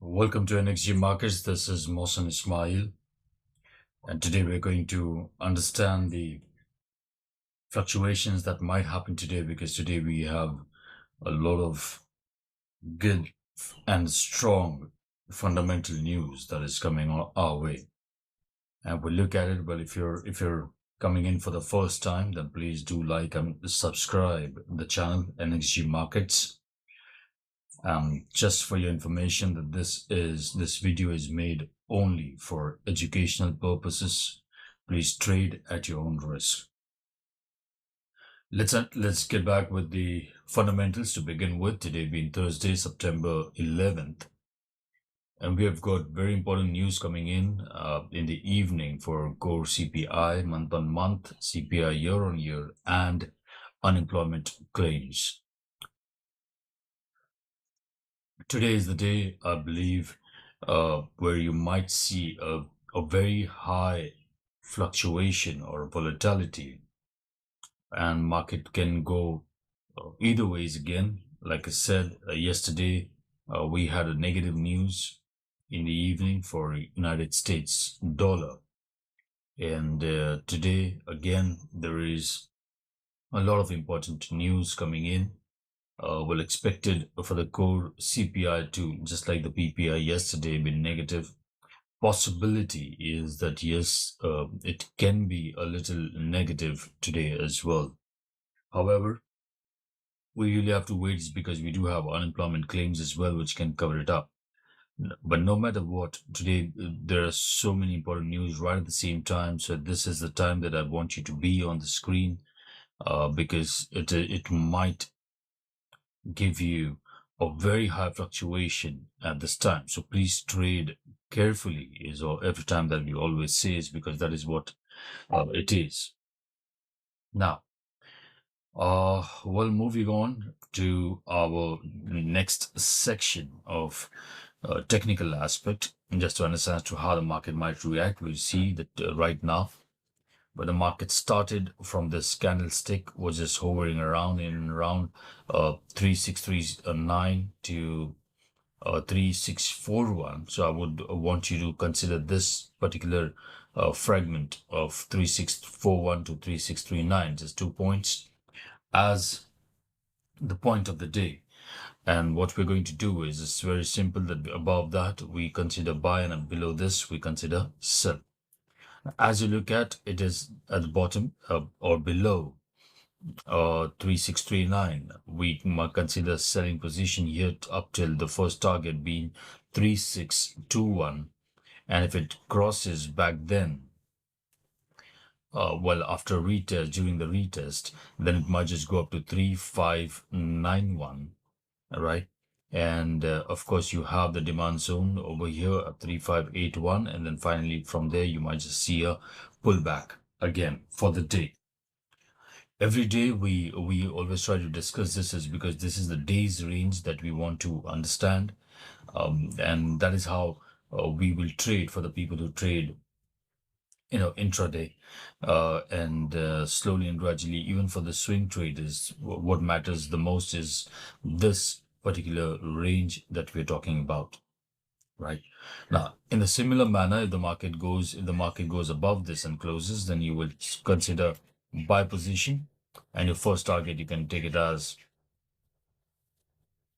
Welcome to NXG Markets. This is Mohsen Ismail, and today we're going to understand the fluctuations that might happen today because today we have a lot of good and strong fundamental news that is coming our way. And we'll look at it. But if you're coming in for the first time, then please do like and subscribe the channel NXG Markets. Just for your information that this video is made only for educational purposes. Please trade at your own risk. Let's get back with the fundamentals to begin with. Today being Thursday, September 11th, and we have got very important news coming in the evening for core CPI month-on-month, CPI year-on-year, and unemployment claims. Today is the day, I believe, where you might see a very high fluctuation or volatility, and market can go either ways again. Like I said, yesterday we had a negative news in the evening for United States dollar, and today again there is a lot of important news coming in. Well expected for the core CPI to, just like the PPI yesterday, be negative. Possibility is that yes, it can be a little negative today as well. However, we really have to wait because we do have unemployment claims as well, which can cover it up. But no matter what, today there are so many important news right at the same time. So this is the time that I want you to be on the screen, because it might give you a very high fluctuation at this time. So please trade carefully is all every time that we always say, is because that is what it is. Now, well, moving on to our next section of technical aspect, just to understand as to how the market might react. We see that right now, but the market started from this candlestick, was just hovering around 3639 to 3641. So I would want you to consider this particular fragment of 3641 to 3639, just 2 points, as the point of the day. And what we're going to do is, it's very simple, that above that we consider buy, and below this we consider sell. As you look at, it is at the bottom or below 3639. We might consider selling position here up till the first target being 3621. And if it crosses back then, well, after retest, during the retest, then it might just go up to 3591, all right? And of course, you have the demand zone over here at 3581, and then finally from there you might just see a pullback again for the day. Every day we always try to discuss this, is because this is the day's range that we want to understand, and that is how we will trade for the people who trade intraday, and slowly and gradually. Even for the swing traders, what matters the most is this particular range that we're talking about, right? Now, in a similar manner, if the market goes above this and closes, then you will consider buy position, and your first target, you can take it as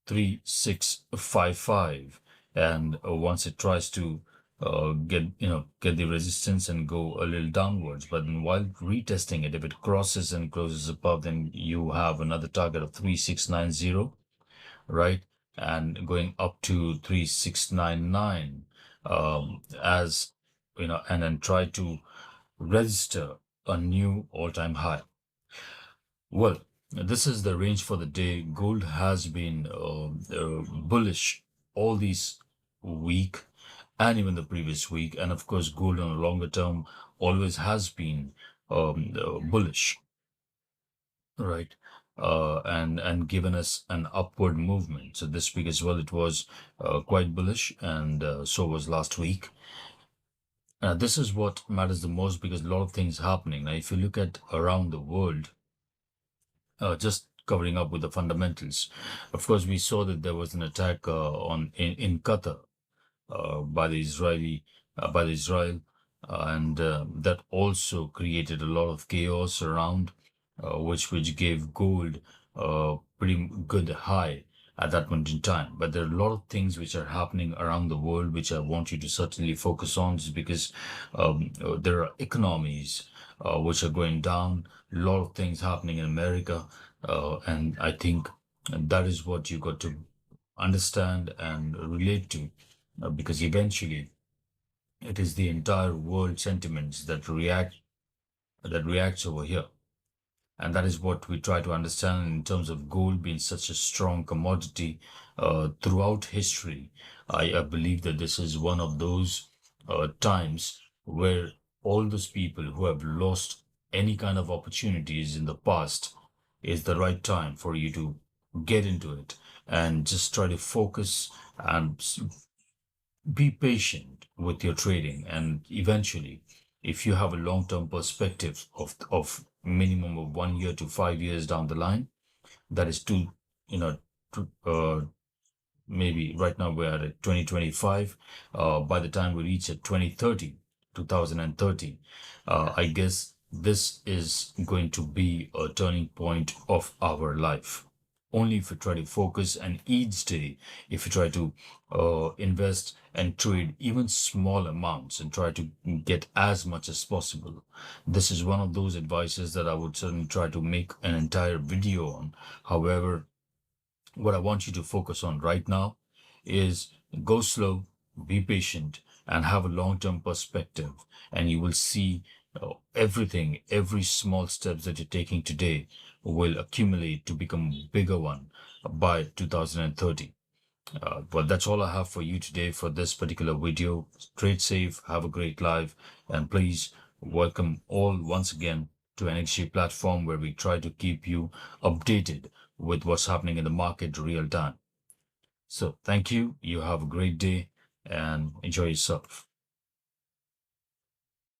3655. And once it tries to get the resistance and go a little downwards, but then while retesting it, if it crosses and closes above, then you have another target of 3690, right? And going up to 3699, as and then try to register a new all-time high. Well, this is the range for the day. Gold has been bullish all these week and even the previous week, and of course gold on a longer term always has been bullish, right? And given us an upward movement. So this week as well, it was quite bullish, and so was last week. This is what matters the most, because a lot of things happening. Now, if you look at around the world, just covering up with the fundamentals, of course, we saw that there was an attack in Qatar, by the Israel, and that also created a lot of chaos around, which gave gold pretty good high at that point in time. But there are a lot of things which are happening around the world which I want you to certainly focus on, just because there are economies which are going down, a lot of things happening in America, and I think that is what you got to understand and relate to, because eventually it is the entire world sentiments that reacts over here. And that is what we try to understand in terms of gold being such a strong commodity throughout history. I believe that this is one of those times where all those people who have lost any kind of opportunities in the past, is the right time for you to get into it and just try to focus and be patient with your trading. And eventually, if you have a long-term perspective of minimum of 1 year to 5 years down the line, that is two, you know, maybe right now we're at 2025. By the time we reach at 2030, 2030, I guess this is going to be a turning point of our life. Only if you try to focus, and each day, if you try to invest and trade even small amounts and try to get as much as possible. This is one of those advices that I would certainly try to make an entire video on. However, what I want you to focus on right now is go slow, be patient, and have a long-term perspective. And you will see everything, every small steps that you're taking today will accumulate to become a bigger one by 2030. But that's all I have for you today for this particular video. Trade safe, have a great life, and please welcome all once again to NXG platform, where we try to keep you updated with what's happening in the market real time. So thank you. You have a great day and enjoy yourself.